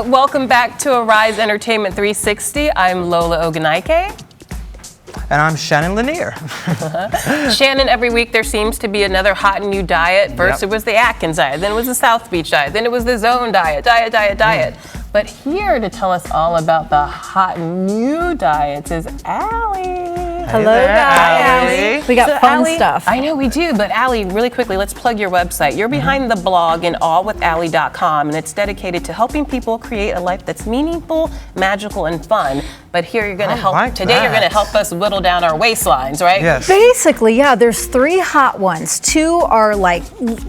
Welcome back to Arise Entertainment 360. I'm Lola Ogunaike. And I'm Shannon Lanier. Shannon, every week there seems to be another hot and new diet. First it was the Atkins diet, then it was the South Beach diet, then it was the Zone diet. But here to tell us all about the hot and new diets is Allie. Hello, guys. We got fun Allie, stuff. I know we do, but Allie, really quickly, let's plug your website. You're behind the blog in allwithallie.com, and it's dedicated to helping people create a life that's meaningful, magical, and fun. But here you're going to help. Like today you're going to help us whittle down our waistlines, right? Yes. Basically, yeah, there's 3 hot ones. 2 are like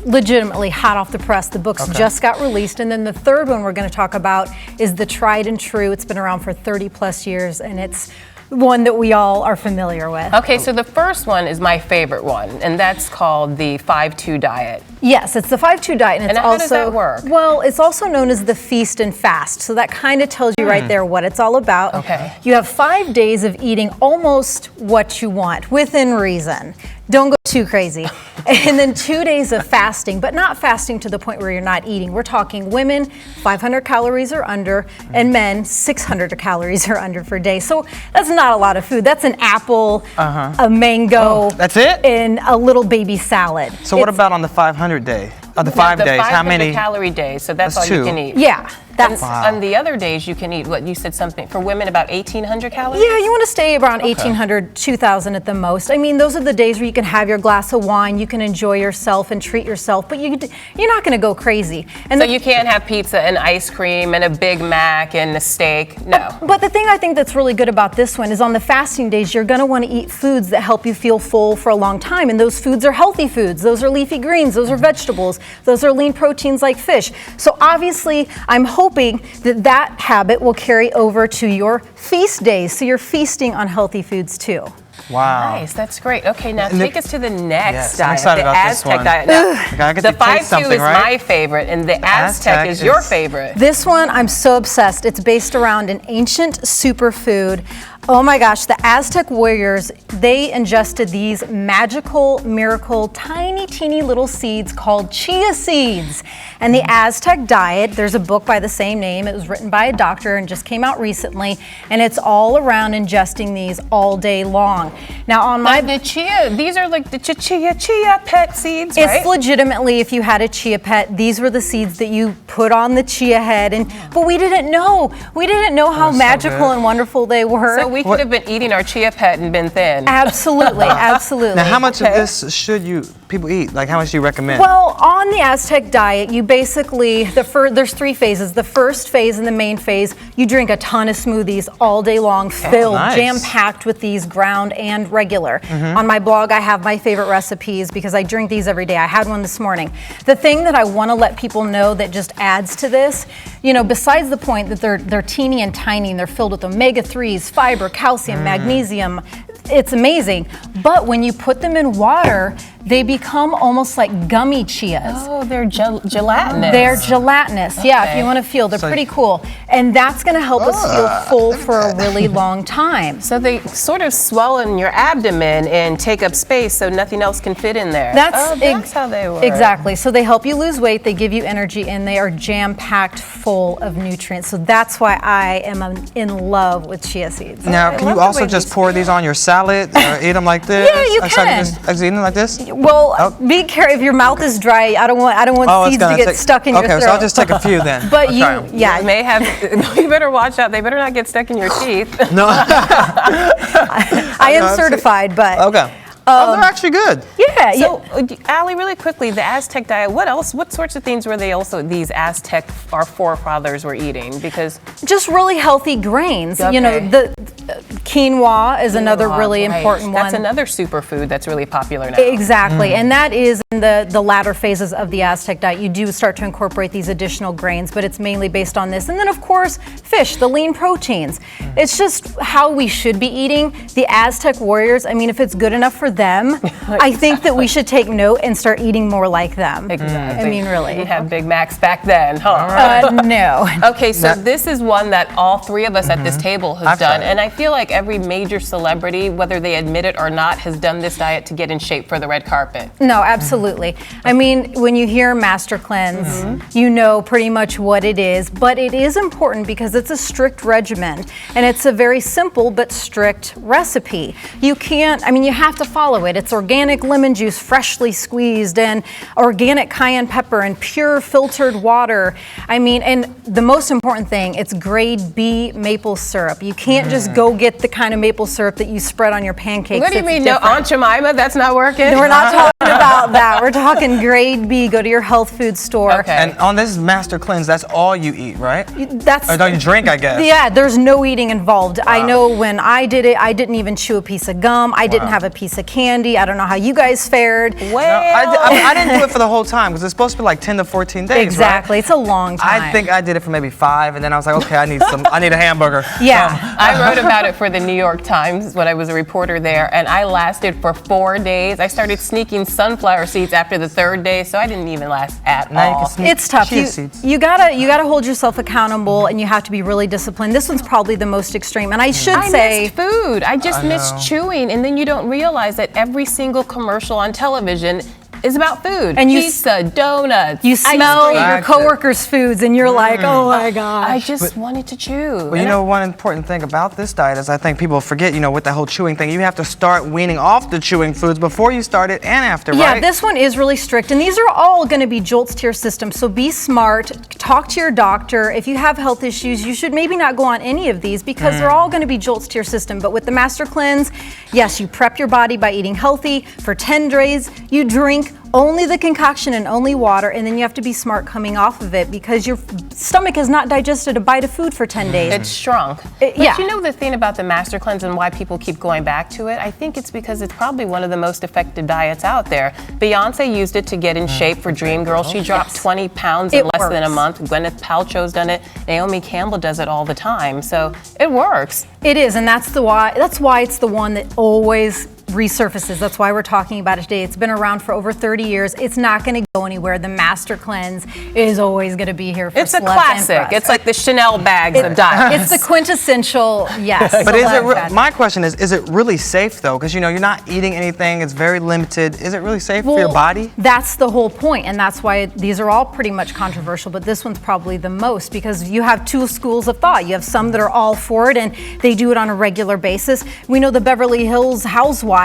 legitimately hot off the press. The books just got released. And then the third one we're going to talk about is the tried and true. It's been around for 30 plus years, and it's one that we all are familiar with. Okay, so the first one is my favorite one, and that's called the 5-2 diet. Yes, it's the 5-2 diet, and it's how also, does that work? Well, it's also known as the feast and fast. So that kind of tells you right there what it's all about. Okay. You have 5 days of eating almost what you want, within reason. Don't go too crazy. And then 2 days of fasting, but not fasting to the point where you're not eating. We're talking women, 500 calories or under, and men, 600 calories or under per day. So that's not a lot of food. That's an apple, a mango, that's it? and a little baby salad. So what about on the 500 day? Of the 5 days, how many? 500-calorie days, so that's all 2. you can eat. Yeah, that's On the other days, you can eat what you said something for women about 1,800 calories. Yeah, you want to stay around 1,800, 2,000 at the most. I mean, those are the days where you can have your glass of wine, you can enjoy yourself and treat yourself, but you're not going to go crazy. And so you can't have pizza and ice cream and a Big Mac and a steak. No. But the thing I think that's really good about this one is on the fasting days, you're going to want to eat foods that help you feel full for a long time. And those foods are healthy foods. Those are leafy greens. Those are vegetables. Those are lean proteins like fish. So obviously, I'm hoping that habit will carry over to your feast days. So you're feasting on healthy foods too. Wow. Nice, that's great. Okay, now take us to the next I'm diet, excited the about this Aztec one. diet. Now, I get the to taste 5-2 something, is right? my favorite, and the Aztec is your favorite. This one, I'm so obsessed. It's based around an ancient superfood. Oh my gosh, the Aztec warriors, they ingested these magical, miracle, tiny, teeny little seeds called chia seeds. And the Aztec diet, there's a book by the same name. It was written by a doctor and just came out recently. And it's all around ingesting these all day long. Now on my... the chia, these are like the chia pet seeds, right? It's legitimately, if you had a chia pet, these were the seeds that you put on the chia head. But we didn't know. We didn't know how magical and wonderful they were. So we could have been eating our chia pet and been thin. Absolutely, absolutely. Now, how much of this should people eat? Like, how much do you recommend? Well, on the Aztec diet, you basically, there's 3 phases. The first phase and the main phase, you drink a ton of smoothies all day long, filled, jam-packed with these ground and regular. On my blog, I have my favorite recipes because I drink these every day. I had one this morning. The thing that I want to let people know that just adds to this, besides the point that they're teeny and tiny and they're filled with omega-3s, fiber, calcium, magnesium, it's amazing. But when you put them in water, they become almost like gummy chias. Oh, they're gelatinous. They're gelatinous, yeah, if you want to feel. They're pretty cool. And that's going to help us feel full for a really long time. So they sort of swell in your abdomen and take up space so nothing else can fit in there. That's how they work. Exactly. So they help you lose weight, they give you energy, and they are jam-packed full of nutrients. So that's why I am in love with chia seeds. Now, can you also just pour these on your salad or eat them like this? Yeah, you can. Just eat them like this? Well, be careful if your mouth is dry. I don't want seeds to get stuck in your throat. Okay, so I'll just take a few then. But you may have. You better watch out. They better not get stuck in your teeth. No. I am certified, but okay. They're actually good. Yeah. So, Allie, really quickly, the Aztec diet. What else? What sorts of things were these Aztec, our forefathers, were eating? Because just really healthy grains. Okay. The quinoa is another really important one. That's another superfood that's really popular now. Exactly, and that is in the latter phases of the Aztec diet. You do start to incorporate these additional grains, but it's mainly based on this. And then, of course, fish, the lean proteins. It's just how we should be eating. The Aztec warriors, I mean, if it's good enough for them, I think that we should take note and start eating more like them. Exactly. I mean, really. We had Big Macs back then, huh? No. Okay, so this is one that all 3 of us at this table have done, and I feel like every major celebrity, whether they admit it or not, has done this diet to get in shape for the red carpet. No, absolutely. I mean, when you hear Master Cleanse, you know pretty much what it is, but it is important because it's a strict regimen and it's a very simple but strict recipe. You can't, I mean, you have to follow it. It's organic lemon juice, freshly squeezed, and organic cayenne pepper and pure filtered water. I mean, and the most important thing, it's grade B maple syrup. You can't just go get the kind of maple syrup that you spread on your pancakes. What do you mean, no Aunt Jemima? That's not working? We're not talking about that. We're talking grade B. Go to your health food store. Okay. And on this Master Cleanse, that's all you eat, right? That's Or don't you drink, I guess? Yeah, there's no eating involved. I know when I did it, I didn't even chew a piece of gum. I didn't have a piece of candy. I don't know how you guys fared. Well, I didn't do it for the whole time because it's supposed to be like 10 to 14 days, Exactly. right? It's a long time. I think I did it for maybe 5, and then I was like, okay, I need a hamburger. Yeah. I wrote about it for the New York Times when I was a reporter there, and I lasted for 4 days. I started sneaking sunflower seeds after the 3rd day, so I didn't even last at Now you all. can sneak It's tough. chia seeds. You gotta hold yourself accountable, and you have to be really disciplined. This one's probably the most extreme, and I should say, missed food. I just missed chewing, and then you don't realize that every single commercial on television is about food. And you Pizza, donuts. you ice smell cream. your coworkers' foods, and you're like, oh my gosh. I just wanted to chew. Well, you know, one important thing about this diet is I think people forget, you know, with the whole chewing thing, you have to start weaning off the chewing foods before you start it and after, Yeah, right? this one is really strict, and these are all going to be jolts to your system. So be smart. Talk to your doctor. If you have health issues, you should maybe not go on any of these because they're all going to be jolts to your system. But with the Master Cleanse, yes, you prep your body by eating healthy. For 10 days, you drink only the concoction and only water, and then you have to be smart coming off of it because your stomach has not digested a bite of food for 10 days. It's shrunk. Yeah. But you know the thing about the Master Cleanse and why people keep going back to it? I think it's because it's probably one of the most effective diets out there. Beyonce used it to get in shape for Dreamgirl. She dropped 20 pounds in less than a month. Gwyneth Paltrow's done it. Naomi Campbell does it all the time. So it works. It is, and that's why it's the one that always resurfaces. That's why we're talking about it today. It's been around for over 30 years. It's not going to go anywhere. The Master Cleanse is always going to be here for It's a celebs and classic. press. It's like the Chanel bags of diets. It's the quintessential, yes. But is celeb it fad. my question is it really safe though? Because you know, you're not eating anything, it's very limited. Is it really safe for your body? That's the whole point, and that's why these are all pretty much controversial, but this one's probably the most because you have two schools of thought. You have some that are all for it and they do it on a regular basis. We know the Beverly Hills housewives,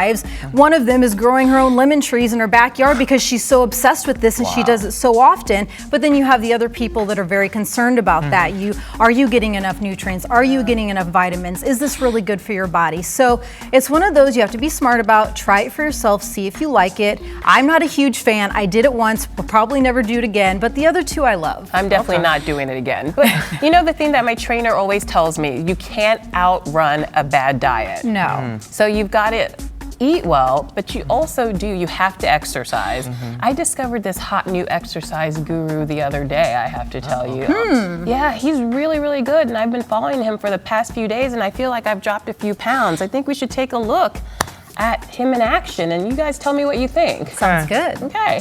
one of them is growing her own lemon trees in her backyard because she's so obsessed with this and she does it so often. But then you have the other people that are very concerned about that. Are you getting enough nutrients? Are you getting enough vitamins? Is this really good for your body? So it's one of those you have to be smart about. Try it for yourself, see if you like it. I'm not a huge fan. I did it once, will probably never do it again, but the other two I love. I'm definitely not doing it again. But you know the thing that my trainer always tells me, you can't outrun a bad diet. No. So you've got to eat well, but you also you have to exercise. I discovered this hot new exercise guru the other day, I have to tell you. Yeah, he's really, really good, and I've been following him for the past few days, and I feel like I've dropped a few pounds. I think we should take a look at him in action, and you guys tell me what you think. Sounds good. Okay.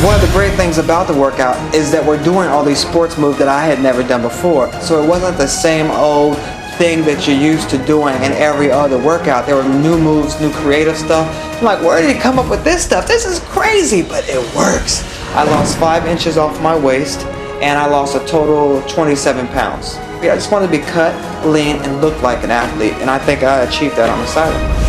One of the great things about the workout is that we're doing all these sports moves that I had never done before. So it wasn't the same old thing that you're used to doing in every other workout. There were new moves, new creative stuff. I'm like, where did he come up with this stuff? This is crazy, but it works. I lost 5 inches off my waist and I lost a total of 27 pounds. Yeah, I just wanted to be cut, lean, and look like an athlete, and I think I achieved that on the side.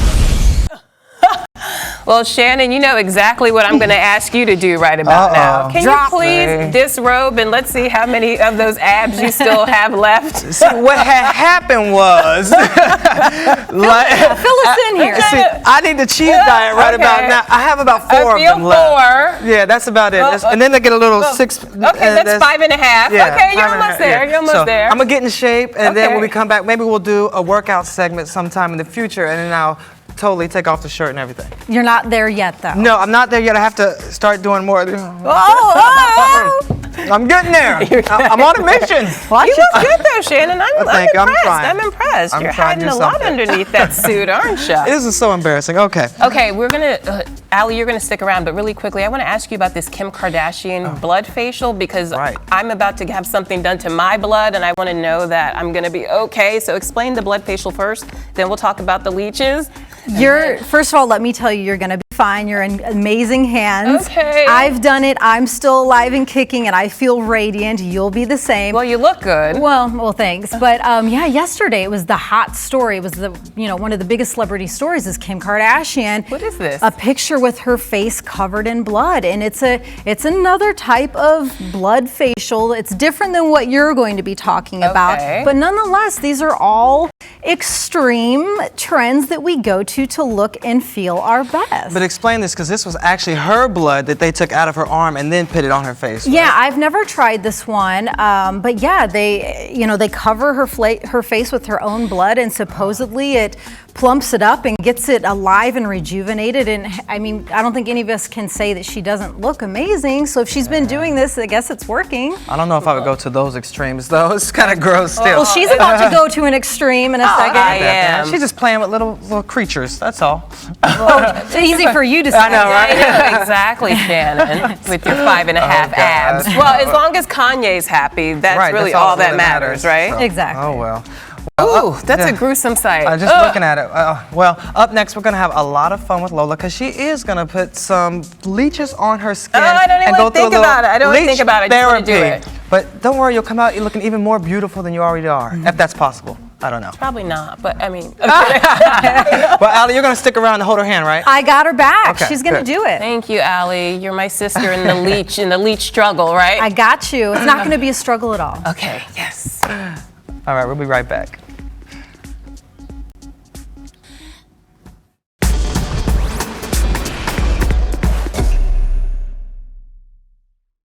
Well, Shannon, you know exactly what I'm going to ask you to do right about now. Can Drop you please me. disrobe and let's see how many of those abs you still have left? See, what had happened was, like, Fill us in here. see, I need the cheese diet right about now. I have about 4 of feel them left. 4. Yeah, that's about it. And then they get a little 6. Okay, that's 5.5. Yeah, Okay, you're 5.5, almost there. yeah. You're almost So, there. I'm gonna get in shape, and then Okay. when we come back, maybe we'll do a workout segment sometime in the future, and then I'll totally take off the shirt and everything. You're not there yet, though. No, I'm not there yet. I have to start doing more. Oh, oh, oh. I'm getting there. I'm on a mission. You look good though, Shannon. I'm Thank you. impressed. I'm I'm impressed. I'm You're trying to hiding do a lot something. underneath that suit, aren't you? This is so embarrassing. Okay. Okay, we're gonna, Allie, you're gonna stick around, but really quickly, I want to ask you about this Kim Kardashian blood facial because I'm about to have something done to my blood, and I want to know that I'm gonna be okay. So explain the blood facial first, then we'll talk about the leeches. First of all, let me tell you, you're gonna be fine. You're in amazing hands. Okay. I've done it. I'm still alive and kicking, and I feel radiant. You'll be the same. Well, you look good. Well, thanks. But yeah, yesterday it was the hot story. It was one of the biggest celebrity stories is Kim Kardashian. What is this? A picture with her face covered in blood, and it's another type of blood facial. It's different than what you're going to be talking about. But nonetheless, these are all extreme trends that we go to look and feel our best. But explain this, because this was actually her blood that they took out of her arm and then put it on her face. Yeah, I've never tried this one, but yeah, they cover her face with her own blood, and supposedly it plumps it up and gets it alive and rejuvenated. And I mean, I don't think any of us can say that she doesn't look amazing. So if she's been doing this, I guess it's working. I don't know if I would go to those extremes, though. It's kind of gross still. Well, she's about to go to an extreme in a second. I am. She's just playing with little creatures. That's all. It's easy for you to say. I know, right? I know, exactly, Shannon, with your 5.5 abs. Well, as long as Kanye's happy, that's really all that matters, right? So. Exactly. Oh, well. Ooh, that's a gruesome sight. I'm just looking at it. Well, up next, we're going to have a lot of fun with Lola because she is going to put some leeches on her skin. Oh, I don't even and go want to think through a about it. I don't want to leech think about it. I just want to do therapy. it. But don't worry, you'll come out looking even more beautiful than you already are, if that's possible. I don't know. Probably not, but I mean. Well, Allie, you're going to stick around and hold her hand, right? I got her back. Okay, She's going to do it. Thank you, Allie. You're my sister in the leech struggle, right? I got you. It's not going to be a struggle at all. Okay, yes. All right, we'll be right back.